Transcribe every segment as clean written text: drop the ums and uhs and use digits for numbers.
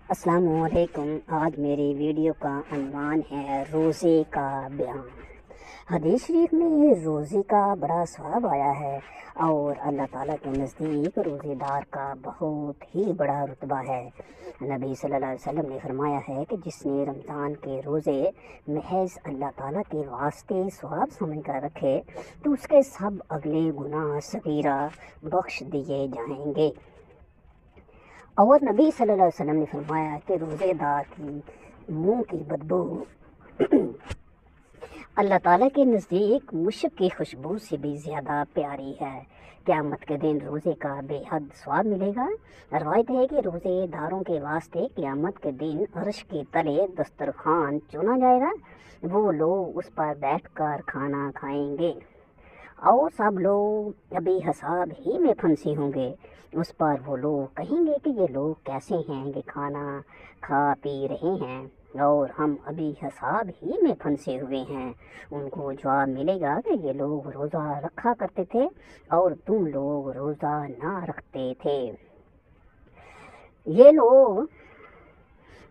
अस्सलाम वालेकुम। आज मेरी वीडियो का अन्वान है रोज़े का बयान। हदीस शरीफ में रोज़े का बड़ा सवाब आया है और अल्लाह ताला के नज़दीक रोज़ेदार का बहुत ही बड़ा रुतबा है। नबी सल्लल्लाहु अलैहि वसल्लम ने फरमाया है कि जिसने रमज़ान के रोज़े महज अल्लाह ताला के वास्ते सवाब समझ कर रखे तो उसके सब अगले गुनाह सगीरा बख्श दिए जाएंगे। और नबी सल्लल्लाहु अलैहि वसल्लम ने फरमाया कि रोज़ेदार की मुंह की बदबू अल्लाह ताला के नज़दीक मुश्क की खुशबू से भी ज़्यादा प्यारी है। क़यामत के दिन रोज़े का बेहद स्वाब मिलेगा। रवायत है कि रोज़ेदारों के वास्ते क़यामत के दिन अर्श के तले दस्तरखान चुना जाएगा। वो लोग उस पर बैठकर खाना खाएंगे और सब लोग अभी हिसाब ही में फंसे होंगे। उस पर वो लोग कहेंगे कि ये लोग कैसे हैं कि खाना खा पी रहे हैं और हम अभी हिसाब ही में फंसे हुए हैं। उनको जवाब मिलेगा कि ये लोग रोज़ा रखा करते थे और तुम लोग रोज़ा ना रखते थे। ये लोग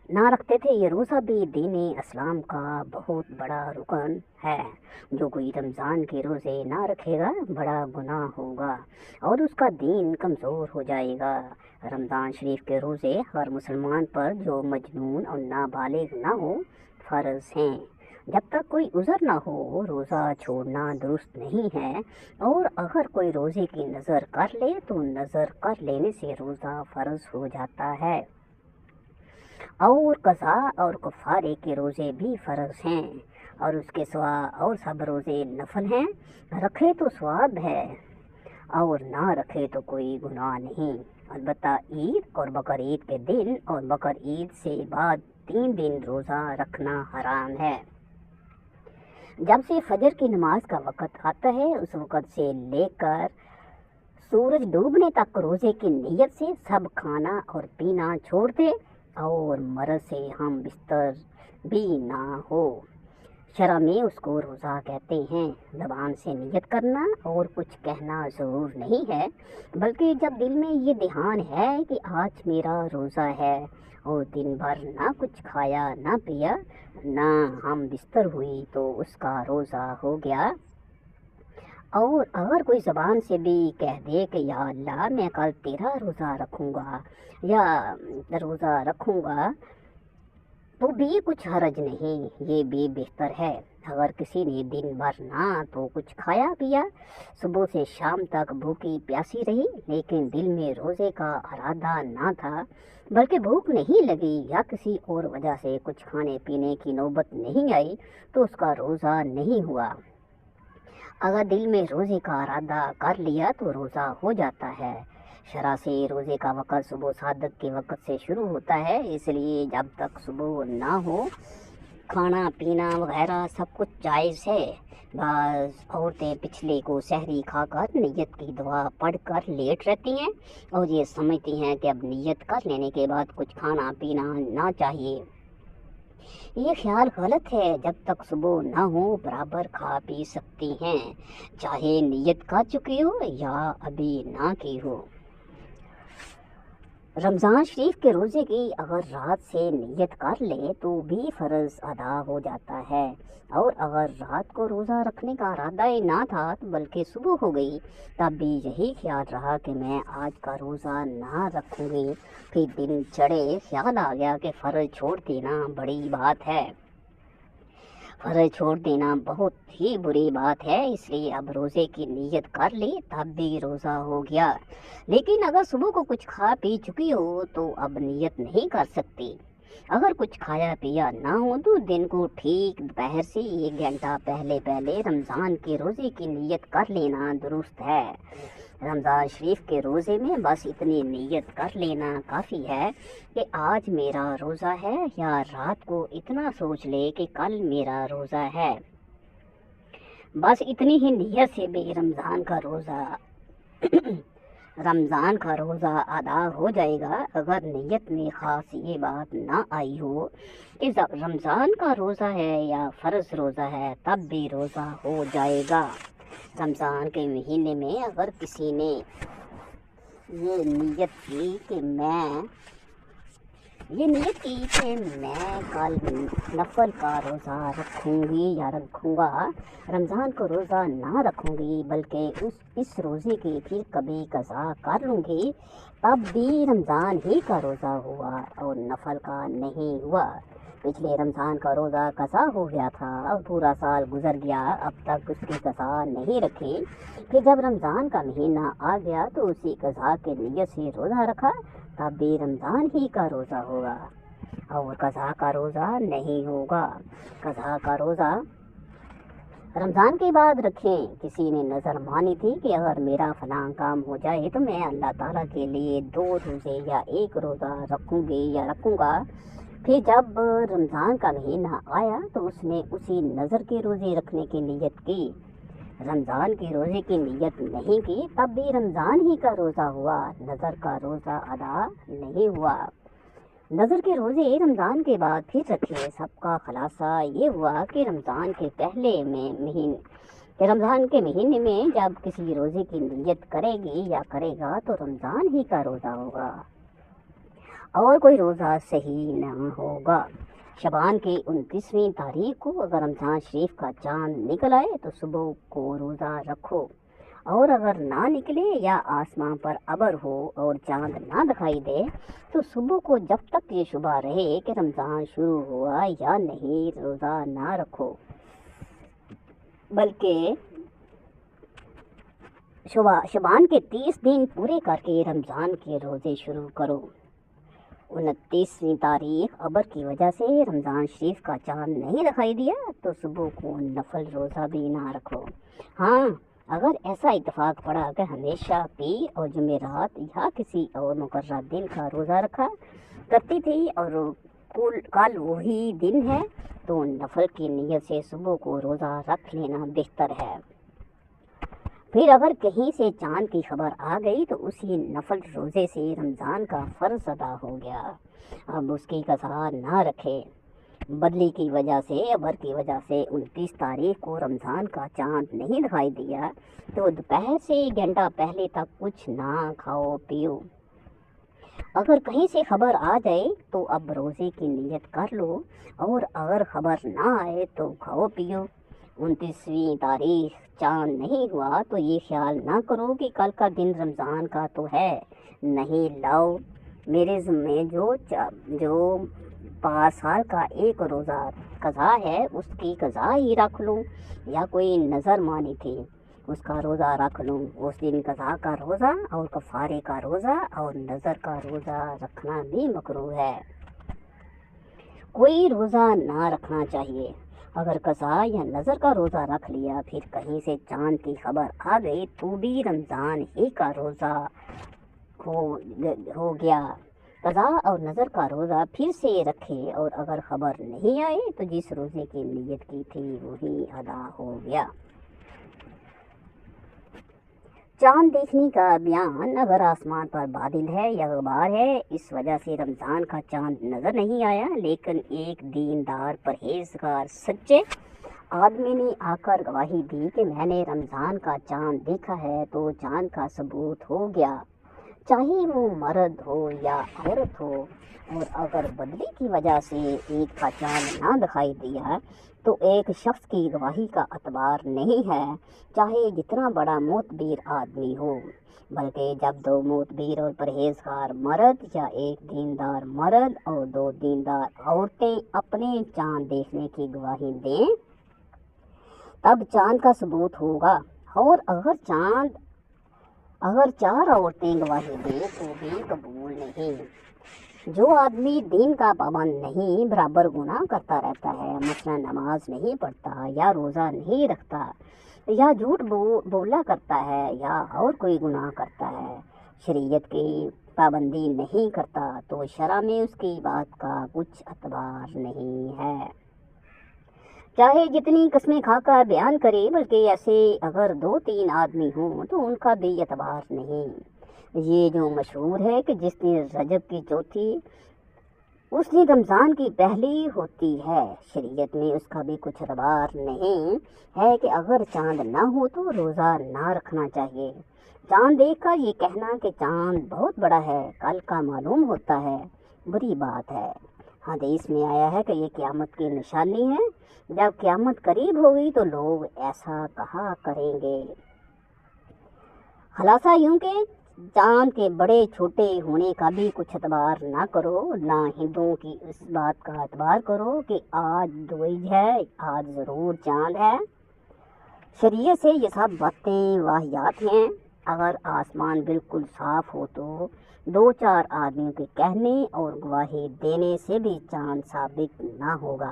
ना रखते थे। ये रोज़ा भी दीन इस्लाम का बहुत बड़ा रुकन है। जो कोई रमज़ान के रोज़े ना रखेगा बड़ा गुनाह होगा और उसका दीन कमज़ोर हो जाएगा। रमज़ान शरीफ के रोज़े हर मुसलमान पर जो मजनून और नाबालिग ना हो फ़र्ज़ हैं। जब तक कोई उज़र ना हो रोज़ा छोड़ना दुरुस्त नहीं है और अगर कोई रोज़े की नज़र कर ले तो नज़र कर लेने से रोज़ा फ़र्ज़ हो जाता है और कज़ा और कफ़ारे के रोज़े भी फ़र्ज़ हैं और उसके सिवा और सब रोज़े नफल हैं। रखे तो स्वाब है और ना रखे तो कोई गुनाह नहीं। अलबत्ता ईद और बकर ईद के दिन और बकर ईद से बाद 3 दिन रोज़ा रखना हराम है। जब से फजर की नमाज का वक़्त आता है उस वक़्त से लेकर सूरज डूबने तक रोज़े की नीयत से सब खाना और पीना छोड़ दे और मर्ज़ से हम बिस्तर भी ना हो। शरअ में उसको रोज़ा कहते हैं। ज़बान से नियत करना और कुछ कहना ज़रूर नहीं है, बल्कि जब दिल में ये ध्यान है कि आज मेरा रोज़ा है और दिन भर ना कुछ खाया ना पिया ना हम बिस्तर हुई तो उसका रोज़ा हो गया। और अगर कोई ज़बान से भी कह दे कि या अल्लाह मैं कल तेरा रोज़ा रखूँगा या रोज़ा रखूँगा तो भी कुछ हरज नहीं, ये भी बेहतर है। अगर किसी ने दिन भर ना तो कुछ खाया पिया, सुबह से शाम तक भूखी प्यासी रही लेकिन दिल में रोज़े का इरादा ना था, बल्कि भूख नहीं लगी या किसी और वजह से कुछ खाने पीने की नौबत नहीं आई तो उसका रोज़ा नहीं हुआ। अगर दिल में रोज़े का इरादा कर लिया तो रोज़ा हो जाता है। शरअ से रोज़े का वक़्त सुबह सादक के वक़्त से शुरू होता है, इसलिए जब तक सुबह ना हो खाना पीना वगैरह सब कुछ जायज़ है। बाज़ औरतें पिछले को सहरी खाकर नियत की दुआ पढ़कर लेट रहती हैं और ये समझती हैं कि अब नियत कर लेने के बाद कुछ खाना पीना ना चाहिए। ये ख्याल गलत है। जब तक सुबह ना हो बराबर खा पी सकती हैं, चाहे नियत कर चुकी हो या अभी ना की हो। रमज़ान शरीफ के रोज़े की अगर रात से नियत कर ले तो भी फ़र्ज़ अदा हो जाता है और अगर रात को रोज़ा रखने का इरादा ही ना था तो बल्कि सुबह हो गई तब भी यही ख्याल रहा कि मैं आज का रोज़ा ना रखूँगी, फिर दिन चढ़े ख्याल आ गया कि फ़र्ज़ छोड़ देना बड़ी बात है। फ़र्ज़ छोड़ देना बहुत ही बुरी बात है, इसलिए अब रोज़े की नीयत कर ली तब भी रोज़ा हो गया। लेकिन अगर सुबह को कुछ खा पी चुकी हो तो अब नियत नहीं कर सकती। अगर कुछ खाया पिया ना हो तो दिन को ठीक दोपहर से 1 घंटा पहले पहले रमज़ान के रोज़े की नीयत कर लेना दुरुस्त है। रमज़ान शरीफ के रोज़े में बस इतनी नीयत कर लेना काफ़ी है कि आज मेरा रोज़ा है, या रात को इतना सोच ले कि कल मेरा रोज़ा है। बस इतनी ही नीयत से भी रमज़ान का रोज़ा अदा हो जाएगा। अगर नीयत में ख़ास ये बात ना आई हो कि रमज़ान का रोज़ा है या फ़र्ज़ रोज़ा है तब भी रोज़ा हो जाएगा। रमज़ान के महीने में अगर किसी ने ये नीयत की कि मैं یہ نیت کی کہ میں کل نفل کا روزہ رکھوں گی یا رکھوں گا، رمضان کو روزہ نہ رکھوں گی بلکہ اس روزے کی پھر کبھی قضا کر لوں گی، تب بھی رمضان ہی کا روزہ ہوا اور نفل کا نہیں ہوا۔ پچھلے رمضان کا روزہ قضا ہو گیا تھا، اب پورا سال گزر گیا، اب تک اس کی قضا نہیں رکھی۔ پھر جب رمضان کا مہینہ آ گیا تو اسی قضا کے نیت سے روزہ رکھا، تب بھی رمضان ہی کا روزہ ہوگا اور قضا کا روزہ نہیں ہوگا۔ قضا کا روزہ رمضان کے بعد رکھیں۔ کسی نے نظر مانی تھی کہ اگر میرا فلاں کام ہو جائے تو میں اللہ تعالیٰ کے لیے 2 روزے یا 1 روزہ رکھوں گی یا رکھوں گا۔ پھر جب رمضان کا مہینہ آیا تو اس نے اسی نظر کے روزے رکھنے کی نیت کی، رمضان کے روزے کی نیت نہیں کی، تب بھی رمضان ہی کا روزہ ہوا، نظر کا روزہ ادا نہیں ہوا۔ نظر کے روزے رمضان کے بعد پھر رکھے۔ سب کا خلاصہ یہ ہوا کہ رمضان کے مہینے میں جب کسی روزے کی نیت کرے گی یا کرے گا تو رمضان ہی کا روزہ ہوگا اور کوئی روزہ صحیح نہ ہوگا۔ شعبان کی 29ویں تاریخ کو اگر رمضان شریف کا چاند نکل آئے تو صبح کو روزہ رکھو، اور اگر نہ نکلے یا آسمان پر ابر ہو اور چاند نہ دکھائی دے تو صبح کو جب تک یہ شبہ رہے کہ رمضان شروع ہوا یا نہیں روزہ نہ رکھو، بلکہ شعبان کے 30 دن پورے کر کے رمضان کے روزے شروع کرو۔ 29ویں تاریخ ابر کی وجہ سے رمضان شریف کا چاند نہیں دکھائی دیا تو صبح کو نفل روزہ بھی نہ رکھو۔ ہاں، اگر ایسا اتفاق پڑا کہ ہمیشہ پیر اور جمعرات یا کسی اور مقررہ دن کا روزہ رکھا کرتی تھی اور کل وہی دن ہے تو نفل کی نیت سے صبح کو روزہ رکھ لینا بہتر ہے۔ پھر اگر کہیں سے چاند کی خبر آ گئی تو اسی نفل روزے سے رمضان کا فرض ادا ہو گیا، اب اس کی قضا نہ رکھے۔ بدلی کی وجہ سے ابر کی وجہ سے 29 تاریخ کو رمضان کا چاند نہیں دکھائی دیا تو دوپہر سے 1 گھنٹہ پہلے تک کچھ نہ کھاؤ پیو۔ اگر کہیں سے خبر آ جائے تو اب روزے کی نیت کر لو، اور اگر خبر نہ آئے تو کھاؤ پیو۔ 29ویں تاریخ چاند نہیں ہوا تو یہ خیال نہ کرو کہ کل کا دن رمضان کا تو ہے نہیں، لاؤ میرے ذمے جو 5 سال کا 1 روزہ قضا ہے اس کی قضا ہی رکھ لوں، یا کوئی نظر مانی تھی اس کا روزہ رکھ لوں۔ اس دن قضا کا روزہ اور کفارے کا روزہ اور نظر کا روزہ رکھنا بھی مکروہ ہے، کوئی روزہ نہ رکھنا چاہیے۔ اگر قضا یا نظر کا روزہ رکھ لیا پھر کہیں سے چاند کی خبر آ گئی تو بھی رمضان ہی کا روزہ ہو گیا۔ قضا اور نظر کا روزہ پھر سے رکھے، اور اگر خبر نہیں آئے تو جس روزے کی نیت کی تھی وہی ادا ہو گیا۔ چاند دیکھنے کا بیان، اگر آسمان پر بادل ہے یا غبار ہے اس وجہ سے رمضان کا چاند نظر نہیں آیا، لیکن ایک دیندار پرہیزگار سچے آدمی نے آ کر گواہی دی کہ میں نے رمضان کا چاند دیکھا ہے تو چاند کا ثبوت ہو گیا، چاہے وہ مرد ہو یا عورت ہو۔ اور اگر بدلی کی وجہ سے عید کا چاند نہ دکھائی دیا تو ایک شخص کی گواہی کا اعتبار نہیں ہے، چاہے جتنا بڑا معتبر آدمی ہو، بلکہ جب 2 معتبر اور پرہیزگار مرد یا ایک دیندار مرد اور 2 دیندار عورتیں اپنے چاند دیکھنے کی گواہی دیں تب چاند کا ثبوت ہوگا، اور اگر 4 عورتیں گواہی دیں تو بھی قبول نہیں۔ جو آدمی دین کا پابند نہیں برابر گناہ کرتا رہتا ہے، مثلا نماز نہیں پڑھتا یا روزہ نہیں رکھتا یا جھوٹ بولا کرتا ہے یا اور کوئی گناہ کرتا ہے، شریعت کی پابندی نہیں کرتا تو شرع میں اس کی بات کا کچھ اعتبار نہیں ہے، چاہے جتنی قسمیں کھا کر بیان کرے، بلکہ ایسے اگر 2-3 آدمی ہوں تو ان کا بھی اعتبار نہیں۔ یہ جو مشہور ہے کہ جس دن رجب کی چوتھی اس دن رمضان کی پہلی ہوتی ہے، شریعت میں اس کا بھی کچھ اعتبار نہیں ہے کہ اگر چاند نہ ہو تو روزہ نہ رکھنا چاہیے۔ چاند دیکھ کر یہ کہنا کہ چاند بہت بڑا ہے کل کا معلوم ہوتا ہے، बुरी बात है। हदीस में आया है कि ये क़यामत की निशानी है। जब क़यामत करीब होगी तो लोग ऐसा कहा करेंगे। खलासा यूं कि चाँद के बड़े छोटे होने का भी कुछ एतबार ना करो, ना हिंदुओं की इस बात का एतबार करो कि आज द्विज है, आज ज़रूर चाँद है। शरीयत से ये सब बातें वाहियात हैं। अगर आसमान बिल्कुल साफ़ हो तो दो चार आदमियों के कहने और गवाही देने से भी चाँद साबित ना होगा,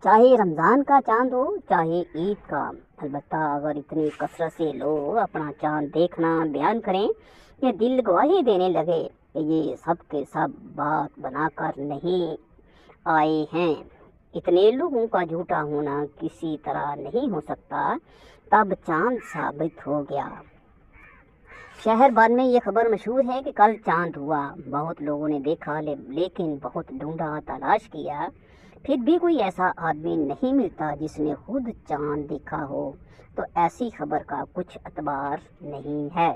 चाहे रमज़ान का चाँद हो चाहे ईद का। अलबत्ता अगर इतनी कसरत से लोग अपना चाँद देखना बयान करें कि दिल गवाही देने लगे कि ये सब के सब बात बनाकर नहीं आए हैं, इतने लोगों का झूठा होना किसी तरह नहीं हो सकता, तब चाँद साबित हो गया। शहर भर में ये खबर मशहूर है कि कल चाँद हुआ। बहुत लोगों ने देखा लेकिन बहुत ढूंढा तलाश किया, फिर भी कोई ऐसा आदमी नहीं मिलता जिसने खुद चाँद देखा हो। तो ऐसी खबर का कुछ एतबार नहीं है।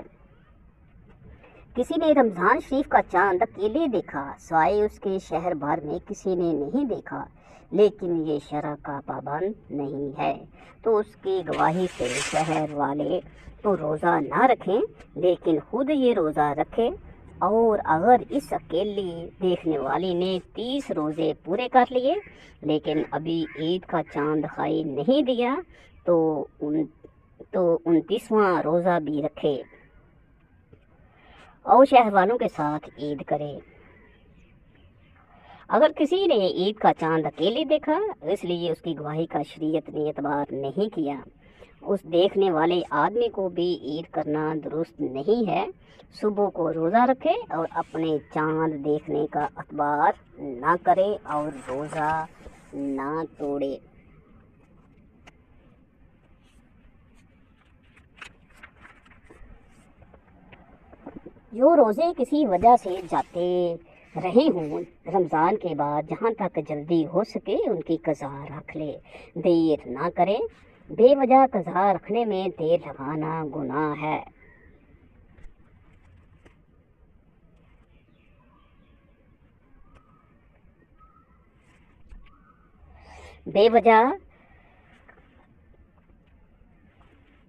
किसी ने रमज़ान शरीफ का चाँद अकेले देखा, सिवाय उसके शहर भर में किसी ने नहीं देखा, लेकिन ये शरअ का पाबंद नहीं है, तो उसकी गवाही से शहर वाले तो रोज़ा ना रखें लेकिन खुद ये रोज़ा रखे। और अगर इस अकेली देखने वाली ने 30 रोज़े पूरे कर लिए लेकिन अभी ईद का चाँद दिखाई नहीं दिया तो 29वां रोज़ा भी रखे और शहर वालों के साथ ईद करे। अगर किसी ने ईद का चाँद अकेले देखा इसलिए उसकी गवाही का शरीयत ने एतबार नहीं किया, उस देखने वाले आदमी को भी ईद करना दुरुस्त नहीं है। सुबह को रोज़ा रखे और अपने चाँद देखने का एतबार ना करे और रोज़ा ना तोड़े। जो रोज़े किसी वजह से जाते रहे हों, रमज़ान के बाद जहाँ तक जल्दी हो सके उनकी कज़ा रख ले, देर ना करे। बेवजह कज़ा रखने में देर लगाना गुनाह है। बेवजह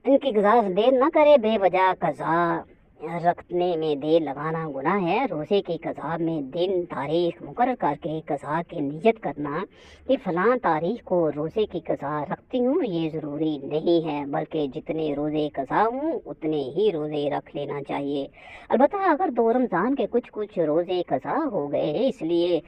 इनकी कज़ा देर ना करे। बेवजह कज़ा रखने में देर लगाना गुनाह है। रोज़े की कज़ा में दिन तारीख मुकर्रर करके कज़ा की नियत करना कि फ़लाँ तारीख को रोज़े की कज़ा रखती हूँ, ये ज़रूरी नहीं है, बल्कि जितने रोज़े कज़ा हों उतने ही रोज़े रख लेना चाहिए। अलबत्ता अगर 2 रमज़ान के कुछ रोज़े कज़ा हो गए इसलिए